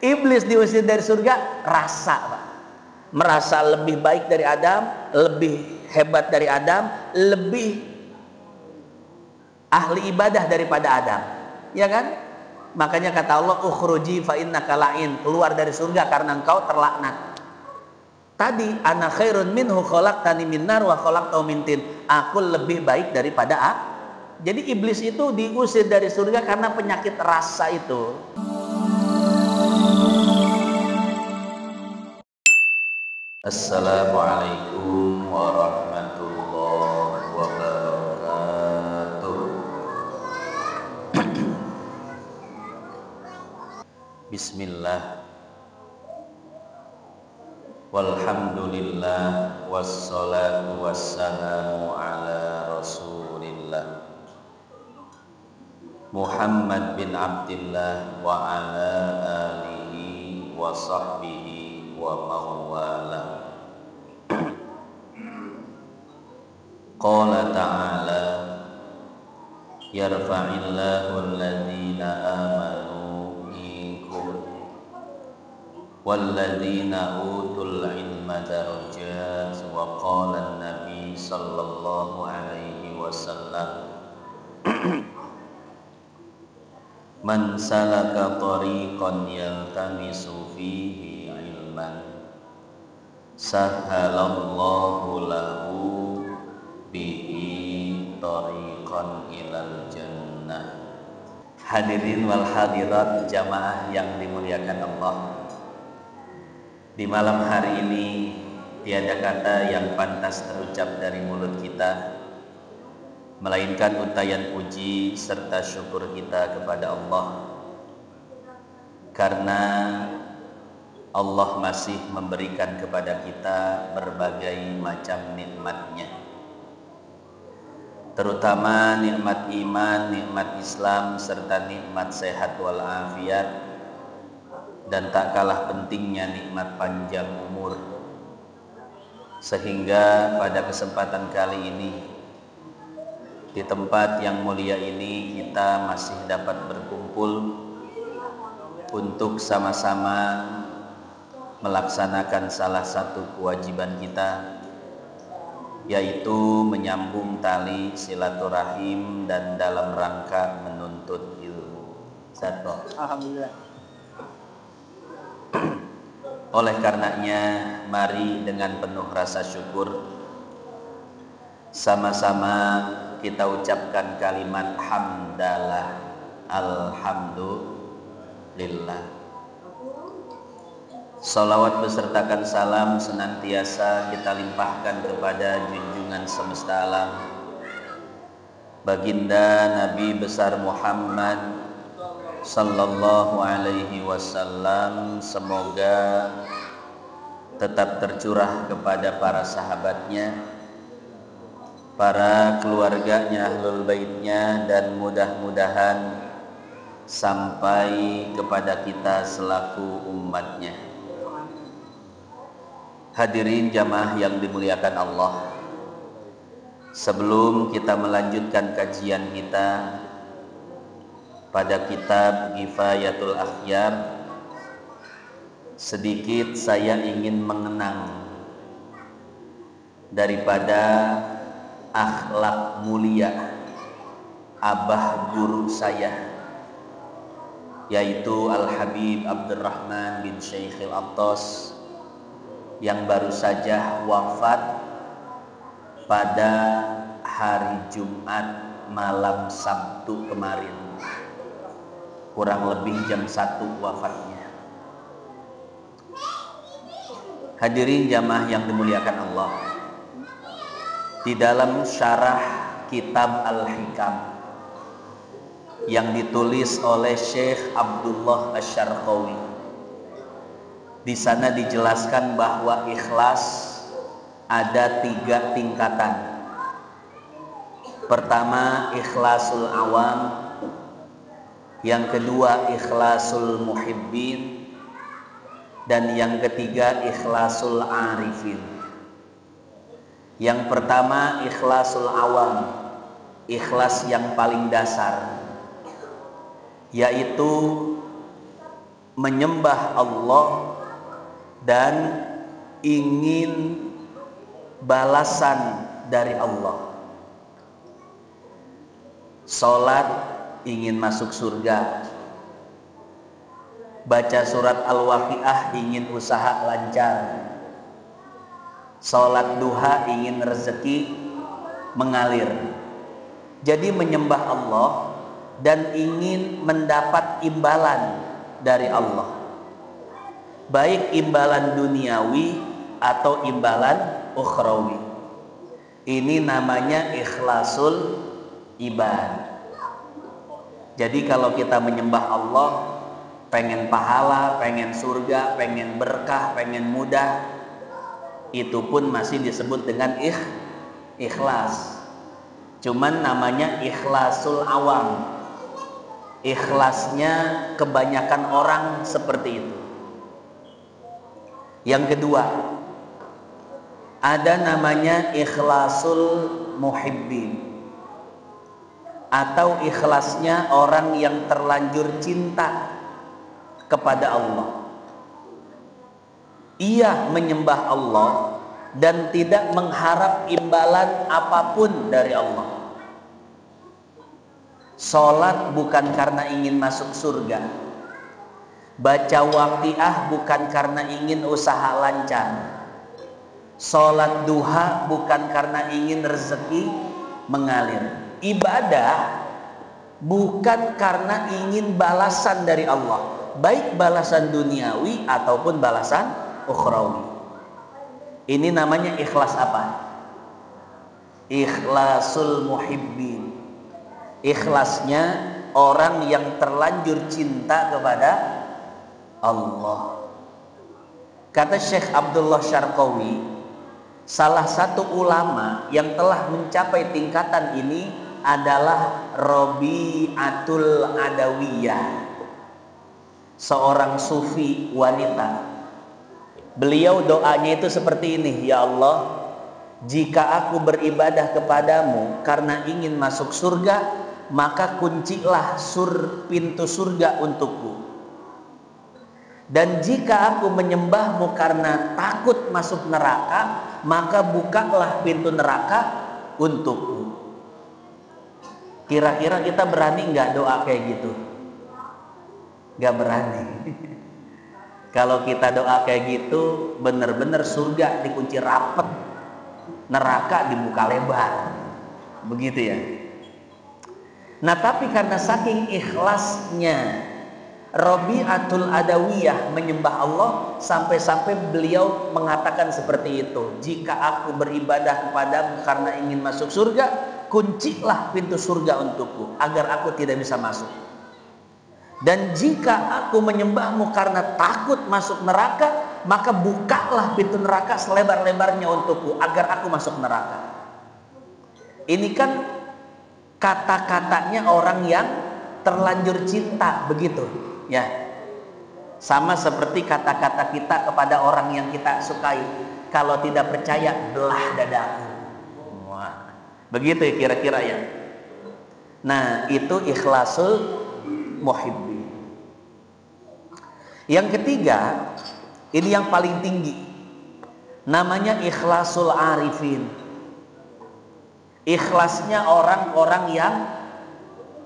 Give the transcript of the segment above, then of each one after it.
Iblis diusir dari surga, rasa, Pak. Merasa lebih baik dari Adam, lebih hebat dari Adam, lebih ahli ibadah daripada Adam. Ya kan? Makanya kata Allah, ukhruji fa innaka la'in, keluar dari surga karena engkau terlaknat. Tadi ana khairun minhu khalaqtani min nar wa khalaqtahu min tin. Aku lebih baik daripada Jadi iblis itu diusir dari surga karena penyakit rasa itu. Assalamualaikum warahmatullahi wabarakatuh. Bismillah. Walhamdulillah wassalatu wassalamu ala Rasulillah Muhammad bin Abdillah wa ala alihi wa sahbihi wa mawala. Qala ta'ala yarfa'illahu alladhina amanu minkum walladzina utul ilma darajat wa qala an-nabi sallallahu alaihi wasallam man salaka tariqan yaltamisu fihi ilman sahhalallahu lahu bihi tariqan ilal jannah. Hadirin wal hadirat jamaah yang dimuliakan Allah, di malam hari ini tiada kata yang pantas terucap dari mulut kita melainkan untayan puji serta syukur kita kepada Allah, karena Allah masih memberikan kepada kita berbagai macam nikmat-Nya, terutama nikmat iman, nikmat Islam, serta nikmat sehat walafiat, dan tak kalah pentingnya nikmat panjang umur. Sehingga pada kesempatan kali ini, di tempat yang mulia ini, kita masih dapat berkumpul untuk sama-sama melaksanakan salah satu kewajiban kita, yaitu menyambung tali silaturahim dan dalam rangka menuntut ilmu. Alhamdulillah. Oleh karenanya, mari dengan penuh rasa syukur sama-sama kita ucapkan kalimat hamdalah, alhamdulillah. Salawat besertakan salam senantiasa kita limpahkan kepada junjungan semesta alam, baginda Nabi besar Muhammad sallallahu alaihi wasallam. Semoga tetap tercurah kepada para sahabatnya, para keluarganya, ahlul baitnya, dan mudah-mudahan sampai kepada kita selaku umatnya. Hadirin jamaah yang dimuliakan Allah, sebelum kita melanjutkan kajian kita pada kitab Kifayatul Akhyar, sedikit saya ingin mengenang daripada akhlak mulia abah guru saya, yaitu Al-Habib Abdurrahman bin Syekh Al-Attas, yang baru saja wafat pada hari Jumat malam Sabtu kemarin, kurang lebih jam 1 wafatnya. Hadirin jamaah yang dimuliakan Allah, di dalam syarah kitab Al-Hikam yang ditulis oleh Syekh Abdullah Asy-Syarqawi, di sana dijelaskan bahwa ikhlas ada 3 tingkatan. Pertama, ikhlasul awam, yang kedua ikhlasul muhibbin, dan yang ketiga ikhlasul arifin. Yang pertama ikhlasul awam, ikhlas yang paling dasar, yaitu menyembah Allah dan ingin balasan dari Allah. Salat ingin masuk surga, baca surat Al-Waqiah ingin usaha lancar, salat duha ingin rezeki mengalir. Jadi menyembah Allah dan ingin mendapat imbalan dari Allah, baik imbalan duniawi atau imbalan ukhrawi. Ini namanya ikhlasul ibad. Jadi kalau kita menyembah Allah, pengen pahala, pengen surga, pengen berkah, pengen mudah, itu pun masih disebut dengan ikhlas. Cuman namanya ikhlasul awam. Ikhlasnya kebanyakan orang seperti itu. Yang kedua, ada namanya ikhlasul muhibbin, atau ikhlasnya orang yang terlanjur cinta kepada Allah. Ia menyembah Allah dan tidak mengharap imbalan apapun dari Allah. Salat bukan karena ingin masuk surga, baca waqiah bukan karena ingin usaha lancar, salat duha bukan karena ingin rezeki mengalir. Ibadah bukan karena ingin balasan dari Allah, baik balasan duniawi ataupun balasan ukhrawi. Ini namanya ikhlas apa? Ikhlasul muhibbin. Ikhlasnya orang yang terlanjur cinta kepada Allah. Kata Syekh Abdullah Syarqawi, salah satu ulama yang telah mencapai tingkatan ini adalah Rabi'atul Adawiyah, seorang sufi wanita. Beliau doanya itu seperti ini, ya Allah, jika aku beribadah kepadamu karena ingin masuk surga, maka kuncilah pintu surga untukku. Dan jika aku menyembahmu karena takut masuk neraka, maka bukalah pintu neraka untukku. Kira-kira kita berani nggak doa kayak gitu? Nggak berani. Kalau kita doa kayak gitu, bener-bener surga dikunci rapet, neraka dibuka lebar. Begitu ya. Nah, tapi karena saking ikhlasnya Rabi'atul Adawiyah menyembah Allah, sampai-sampai beliau mengatakan seperti itu, jika aku beribadah kepadamu karena ingin masuk surga, kuncilah pintu surga untukku agar aku tidak bisa masuk. Dan jika aku menyembahmu karena takut masuk neraka, maka bukalah pintu neraka selebar-lebarnya untukku agar aku masuk neraka. Ini kan kata-katanya orang yang terlanjur cinta, begitu ya. Sama seperti kata-kata kita kepada orang yang kita sukai, kalau tidak percaya belah dadaku. Wah, begitu ya kira-kira ya. Nah, itu ikhlasul muhibbi. Yang ketiga, ini yang paling tinggi, namanya ikhlasul arifin. Ikhlasnya orang-orang yang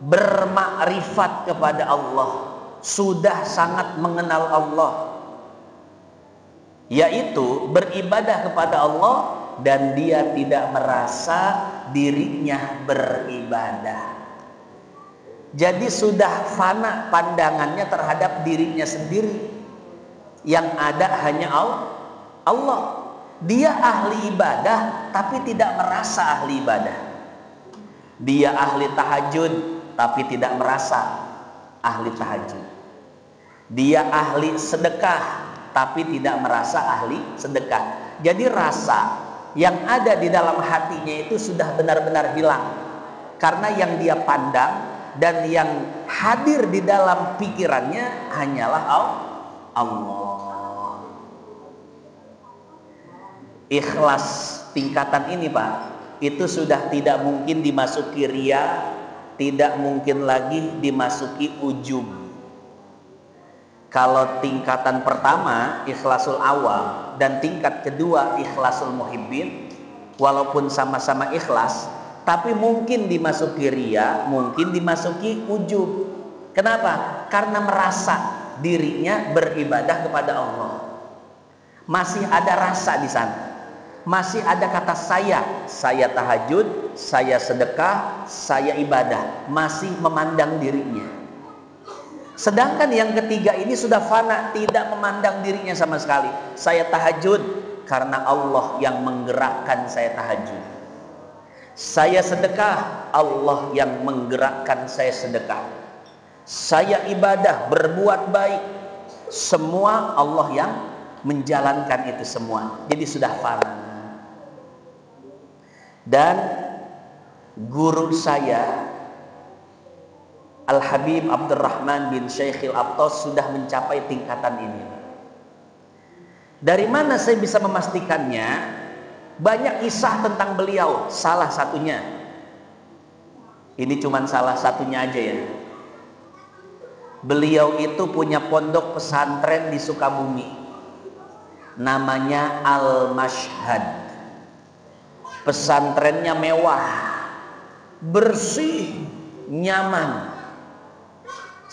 bermakrifat kepada Allah, sudah sangat mengenal Allah, yaitu beribadah kepada Allah dan dia tidak merasa dirinya beribadah. Jadi sudah fana pandangannya terhadap dirinya sendiri, yang ada hanya Allah. Dia ahli ibadah tapi tidak merasa ahli ibadah. Dia ahli tahajud tapi tidak merasa ahli tahajud. Dia ahli sedekah tapi tidak merasa ahli sedekah. Jadi rasa yang ada di dalam hatinya itu sudah benar-benar hilang, karena yang dia pandang dan yang hadir di dalam pikirannya hanyalah Allah. Ikhlas tingkatan ini, Pak, itu sudah tidak mungkin dimasuki riya, tidak mungkin lagi dimasuki ujub. Kalau tingkatan pertama ikhlasul awam dan tingkat kedua ikhlasul muhibbin, walaupun sama-sama ikhlas, tapi mungkin dimasuki riya, mungkin dimasuki ujub. Kenapa? Karena merasa dirinya beribadah kepada Allah. Masih ada rasa di sana. Masih ada kata saya tahajud, saya sedekah, saya ibadah, masih memandang dirinya. Sedangkan yang ketiga ini sudah fana, tidak memandang dirinya sama sekali. Saya tahajud karena Allah yang menggerakkan saya tahajud. Saya sedekah, Allah yang menggerakkan saya sedekah. Saya ibadah, berbuat baik, semua Allah yang menjalankan itu semua. Jadi sudah fana. Dan guru saya Al-Habib Abdurrahman bin Syekhil Abtos sudah mencapai tingkatan ini. Dari mana saya bisa memastikannya? Banyak kisah tentang beliau. Salah satunya, ini cuma salah satunya aja ya. Beliau itu punya pondok pesantren di Sukabumi, namanya Al-Mashhad. Pesantrennya mewah, bersih, nyaman.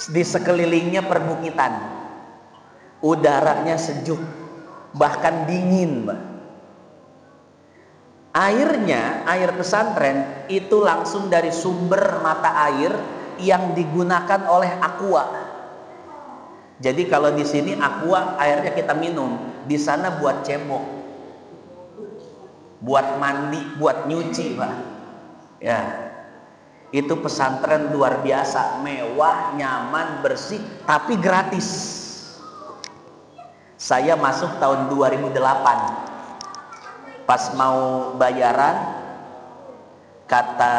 Di sekelilingnya perbukitan, udaranya sejuk, bahkan dingin. Airnya, air pesantren itu langsung dari sumber mata air yang digunakan oleh aqua. Jadi kalau di sini aqua airnya kita minum, di sana buat cebok, buat mandi, buat nyuci, Pak. Ya. Itu pesantren luar biasa, mewah, nyaman, bersih, tapi gratis. Saya masuk tahun 2008. Pas mau bayaran, kata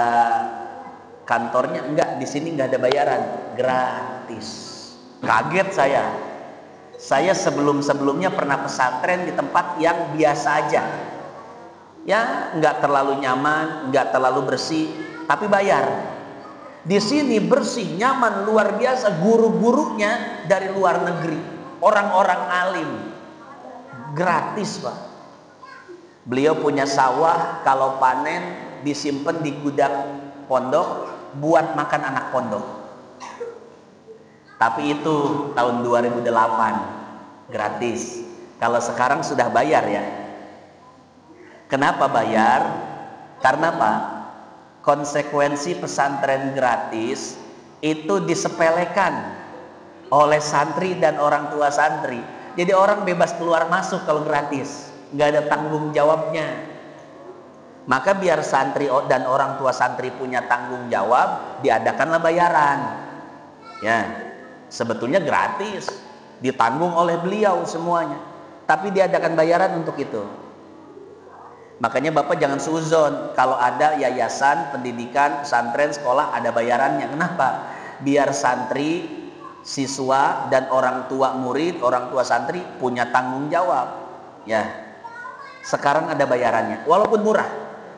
kantornya, enggak, di sini enggak ada bayaran, gratis. Kaget saya. Saya sebelum-sebelumnya pernah pesantren di tempat yang biasa aja. Ya, enggak terlalu nyaman, enggak terlalu bersih, tapi bayar. Di sini bersih, nyaman, luar biasa. Guru-gurunya dari luar negeri, orang-orang alim, gratis, Pak. Beliau punya sawah, kalau panen disimpan di gudang pondok buat makan anak pondok. Tapi itu tahun 2008, gratis. Kalau sekarang sudah bayar ya. Kenapa bayar? Karena Pak, konsekuensi pesantren gratis itu disepelekan oleh santri dan orang tua santri. Jadi orang bebas keluar masuk kalau gratis, nggak ada tanggung jawabnya. Maka biar santri dan orang tua santri punya tanggung jawab, diadakanlah bayaran. Ya, sebetulnya gratis, ditanggung oleh beliau semuanya, tapi diadakan bayaran untuk itu. Makanya Bapak jangan suuzon kalau ada yayasan, pendidikan, pesantren, sekolah ada bayarannya. Kenapa? Biar santri, siswa, dan orang tua murid, orang tua santri punya tanggung jawab. Ya, sekarang ada bayarannya, walaupun murah.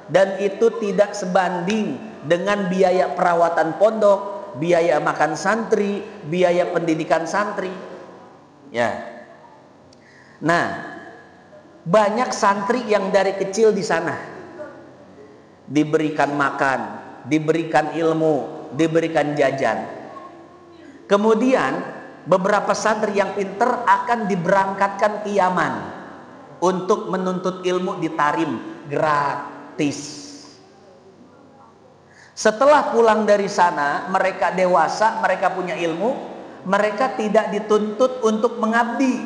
Dan itu tidak sebanding dengan biaya perawatan pondok, biaya makan santri, biaya pendidikan santri. Ya. Nah, banyak santri yang dari kecil di sana diberikan makan, diberikan ilmu, diberikan jajan. Kemudian beberapa santri yang pinter akan diberangkatkan ke Yaman untuk menuntut ilmu di Tarim gratis. Setelah pulang dari sana, mereka dewasa, mereka punya ilmu, mereka tidak dituntut untuk mengabdi.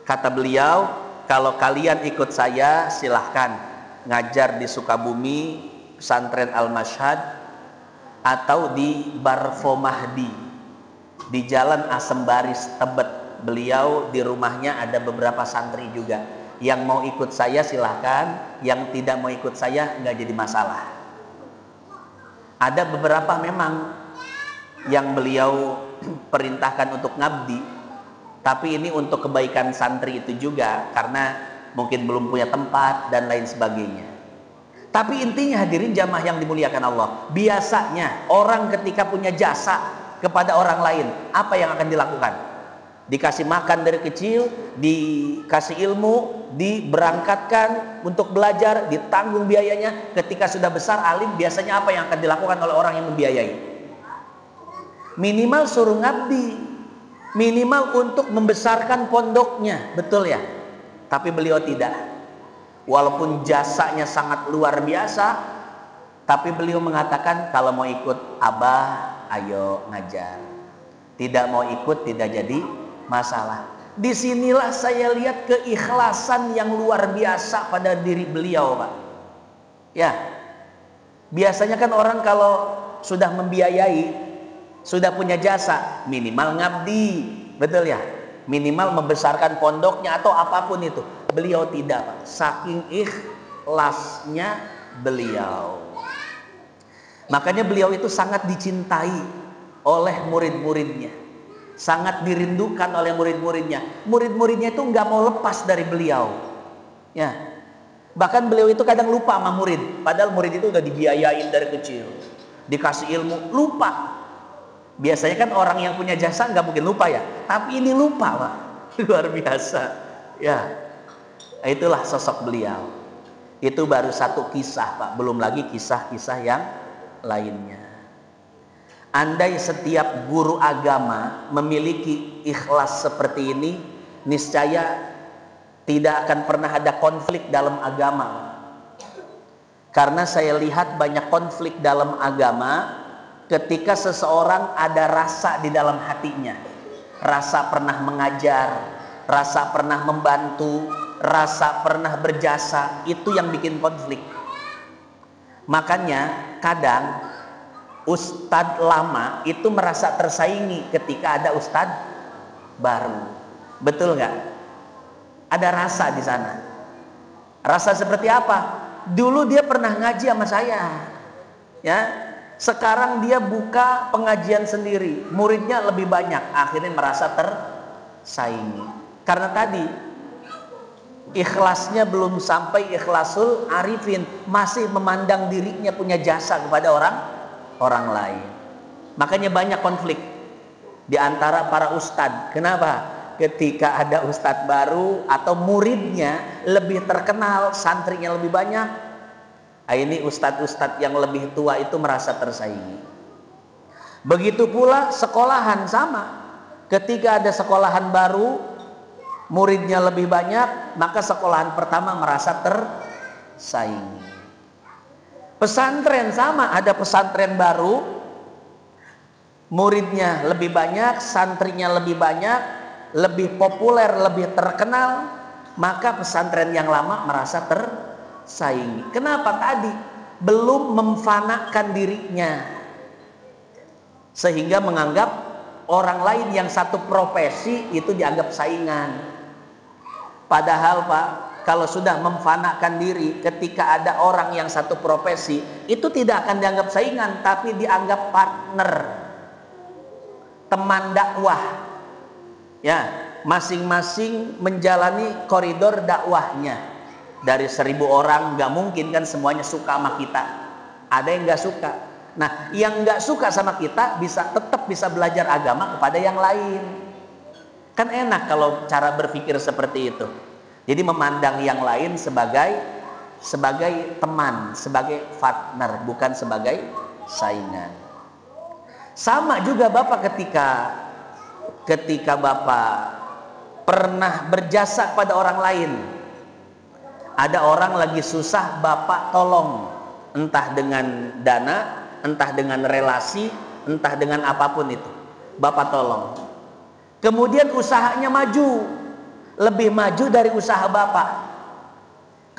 Kata beliau, kalau kalian ikut saya silahkan ngajar di Sukabumi, pesantren Al-Mashhad, atau di Barfo Mahdi di Jalan Asem Baris Tebet. Beliau di rumahnya ada beberapa santri juga. Yang mau ikut saya silahkan, yang tidak mau ikut saya nggak jadi masalah. Ada beberapa memang yang beliau perintahkan untuk ngabdi, tapi ini untuk kebaikan santri itu juga, karena mungkin belum punya tempat dan lain sebagainya. Tapi intinya hadirin jamaah yang dimuliakan Allah, biasanya orang ketika punya jasa kepada orang lain, apa yang akan dilakukan? Dikasih makan dari kecil, dikasih ilmu, diberangkatkan untuk belajar, ditanggung biayanya. Ketika sudah besar alim, biasanya apa yang akan dilakukan oleh orang yang membiayai? Minimal suruh ngabdi, minimal untuk membesarkan pondoknya, betul ya? Tapi beliau tidak. Walaupun jasanya sangat luar biasa, tapi beliau mengatakan kalau mau ikut abah, ayo ngajar. Tidak mau ikut tidak jadi masalah. Disinilah saya lihat keikhlasan yang luar biasa pada diri beliau, Pak. Ya, biasanya kan orang kalau sudah membiayai, sudah punya jasa, minimal ngabdi, betul ya? Minimal membesarkan pondoknya atau apapun itu. Beliau tidak, Pak. Saking ikhlasnya beliau. Makanya beliau itu sangat dicintai oleh murid-muridnya, sangat dirindukan oleh murid-muridnya. Murid-muridnya itu nggak mau lepas dari beliau. Ya, bahkan beliau itu kadang lupa sama murid, padahal murid itu udah dibiayain dari kecil, dikasih ilmu, lupa. Biasanya kan orang yang punya jasa nggak mungkin lupa ya, tapi ini lupa, Pak. Luar biasa. Ya, itulah sosok beliau. Itu baru satu kisah, Pak. Belum lagi kisah-kisah yang lainnya. Andai setiap guru agama memiliki ikhlas seperti ini, niscaya tidak akan pernah ada konflik dalam agama. Karena saya lihat banyak konflik dalam agama ketika seseorang ada rasa di dalam hatinya, rasa pernah mengajar, rasa pernah membantu, rasa pernah berjasa, itu yang bikin konflik. Makanya kadang ustadz lama itu merasa tersaingi ketika ada ustadz baru. Betul nggak? Ada rasa di sana. Rasa seperti apa? Dulu dia pernah ngaji sama saya, ya. Sekarang dia buka pengajian sendiri, muridnya lebih banyak, akhirnya merasa tersaingi. Karena tadi ikhlasnya belum sampai ikhlasul arifin, masih memandang dirinya punya jasa kepada orang lain. Makanya banyak konflik di antara para ustadz. Kenapa? Ketika ada ustadz baru atau muridnya lebih terkenal, santrinya lebih banyak, ini ustadz-ustadz yang lebih tua itu merasa tersaingi. Begitu pula sekolahan sama. Ketika ada sekolahan baru, muridnya lebih banyak, maka sekolahan pertama merasa tersaingi. Pesantren sama, ada pesantren baru, muridnya lebih banyak, santrinya lebih banyak, lebih populer, lebih terkenal, maka pesantren yang lama merasa tersaingi. Kenapa? Tadi belum memfanakan dirinya, sehingga menganggap orang lain yang satu profesi itu dianggap saingan. Padahal Pak, kalau sudah memfanakan diri, ketika ada orang yang satu profesi, itu tidak akan dianggap saingan, tapi dianggap partner, teman dakwah. Ya, masing-masing menjalani koridor dakwahnya. Dari 1000 orang, nggak mungkin kan semuanya suka sama kita. Ada yang nggak suka. Nah, yang nggak suka sama kita tetap bisa belajar agama kepada yang lain. Kan enak kalau cara berpikir seperti itu. Jadi memandang yang lain sebagai teman, sebagai partner, bukan sebagai saingan. Sama juga Bapak ketika Bapak pernah berjasa kepada orang lain. Ada orang lagi susah, Bapak tolong, entah dengan dana, entah dengan relasi, entah dengan apapun itu, Bapak tolong. Kemudian usahanya maju, lebih maju dari usaha Bapak,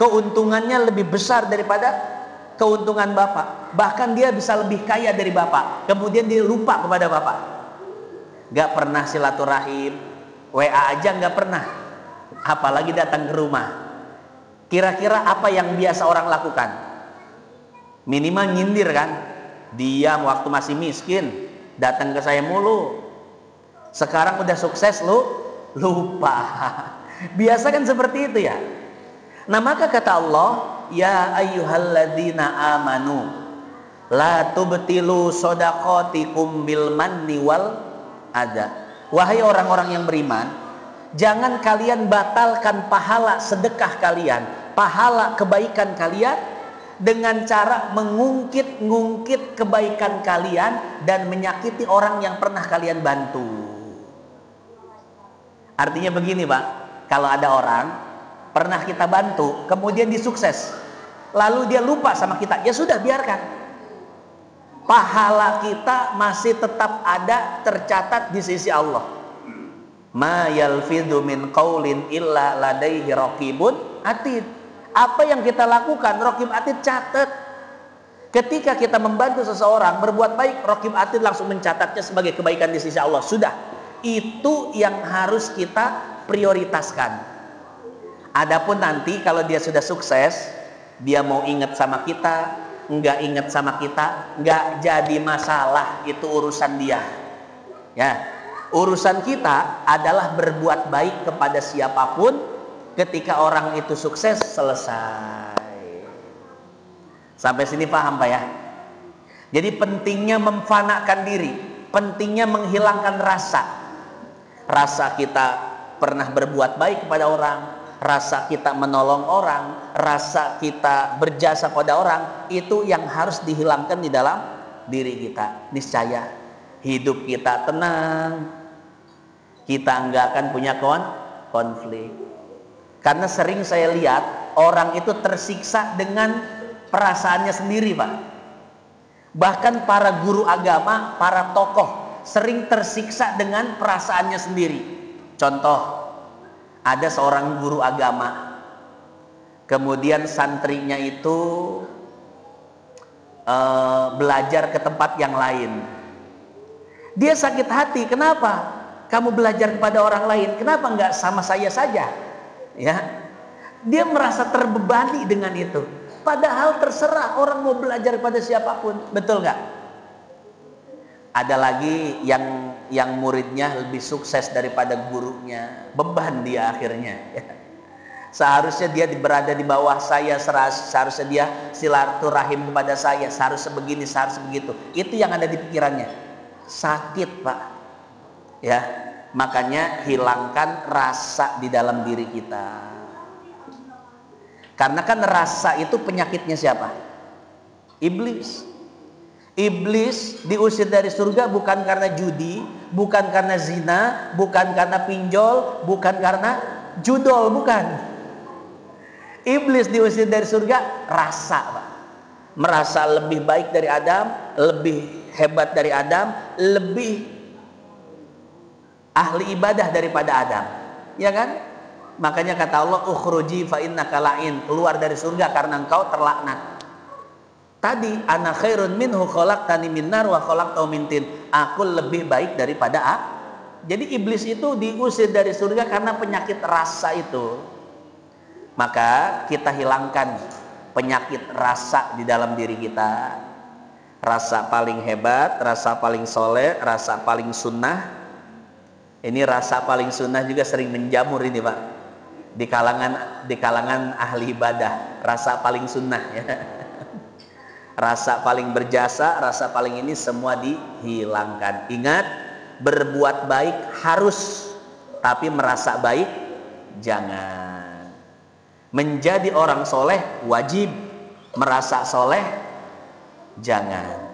keuntungannya lebih besar daripada keuntungan Bapak, bahkan dia bisa lebih kaya dari Bapak. Kemudian dia lupa kepada Bapak, gak pernah silaturahim, WA aja gak pernah, apalagi datang ke rumah. Kira-kira apa yang biasa orang lakukan? Minimal nyindir kan? Diam waktu masih miskin, datang ke saya mulu. Sekarang udah sukses lu lupa. Biasa kan seperti itu ya. Nah, maka kata Allah, ya ayyuhalladzina amanu la tubtilu shadaqatikum bil manni wal adha Wahai orang-orang yang beriman, jangan kalian batalkan pahala sedekah kalian, pahala kebaikan kalian, dengan cara mengungkit-ngungkit kebaikan kalian dan menyakiti orang yang pernah kalian bantu. Artinya begini Pak, kalau ada orang pernah kita bantu, kemudian dia sukses, lalu dia lupa sama kita, ya sudah, biarkan. Pahala kita masih tetap ada, tercatat di sisi Allah. Ma yalfidhu min qaulin illa ladaihi raqibun atid. Apa yang kita lakukan, Raqib Atid catat. Ketika kita membantu seseorang berbuat baik, Raqib Atid langsung mencatatnya sebagai kebaikan di sisi Allah. Sudah, itu yang harus kita prioritaskan. Adapun nanti kalau dia sudah sukses, dia mau ingat sama kita, enggak ingat sama kita, enggak jadi masalah, itu urusan dia. Ya, urusan kita adalah berbuat baik kepada siapapun. Ketika orang itu sukses, selesai. Sampai sini paham Pak ya? Jadi pentingnya memfanakan diri, pentingnya menghilangkan rasa. Rasa kita pernah berbuat baik kepada orang, rasa kita menolong orang, rasa kita berjasa pada orang, itu yang harus dihilangkan di dalam diri kita. Niscaya hidup kita tenang, kita enggak akan punya konflik. Karena sering saya lihat orang itu tersiksa dengan perasaannya sendiri Pak. Bahkan para guru agama, para tokoh sering tersiksa dengan perasaannya sendiri. Contoh, ada seorang guru agama, kemudian santrinya itu belajar ke tempat yang lain. Dia sakit hati, kenapa? Kamu belajar kepada orang lain, kenapa enggak sama saya saja? Ya, dia merasa terbebani dengan itu. Padahal terserah orang mau belajar pada siapapun, betul nggak? Ada lagi yang muridnya lebih sukses daripada gurunya, beban dia akhirnya. Ya. Seharusnya dia berada di bawah saya, seharusnya dia silaturahim kepada saya, seharusnya begini, seharusnya begitu. Itu yang ada di pikirannya. Sakit Pak. Ya. Makanya hilangkan rasa di dalam diri kita. Karena kan rasa itu penyakitnya siapa? Iblis. Iblis diusir dari surga bukan karena judi, bukan karena zina, bukan karena pinjol, bukan karena judol, bukan. Iblis diusir dari surga rasa Pak. Merasa lebih baik dari Adam, lebih hebat dari Adam, lebih ahli ibadah daripada Adam, ya kan? Makanya kata Allah, ukhruji fa innaka la'in, keluar dari surga karena engkau terlaknat. Tadi ana khairun minhu khalaqtani min nar wa khalaqtahu min tin. Aku lebih baik daripada Jadi iblis itu diusir dari surga karena penyakit rasa itu. Maka kita hilangkan penyakit rasa di dalam diri kita. Rasa paling hebat, rasa paling soleh, rasa paling sunnah. Ini rasa paling sunnah juga sering menjamur ini Pak, di kalangan ahli ibadah. Rasa paling sunnah ya. Rasa paling berjasa, rasa paling ini semua dihilangkan. Ingat, berbuat baik harus, tapi merasa baik jangan. Menjadi orang soleh wajib, merasa soleh jangan.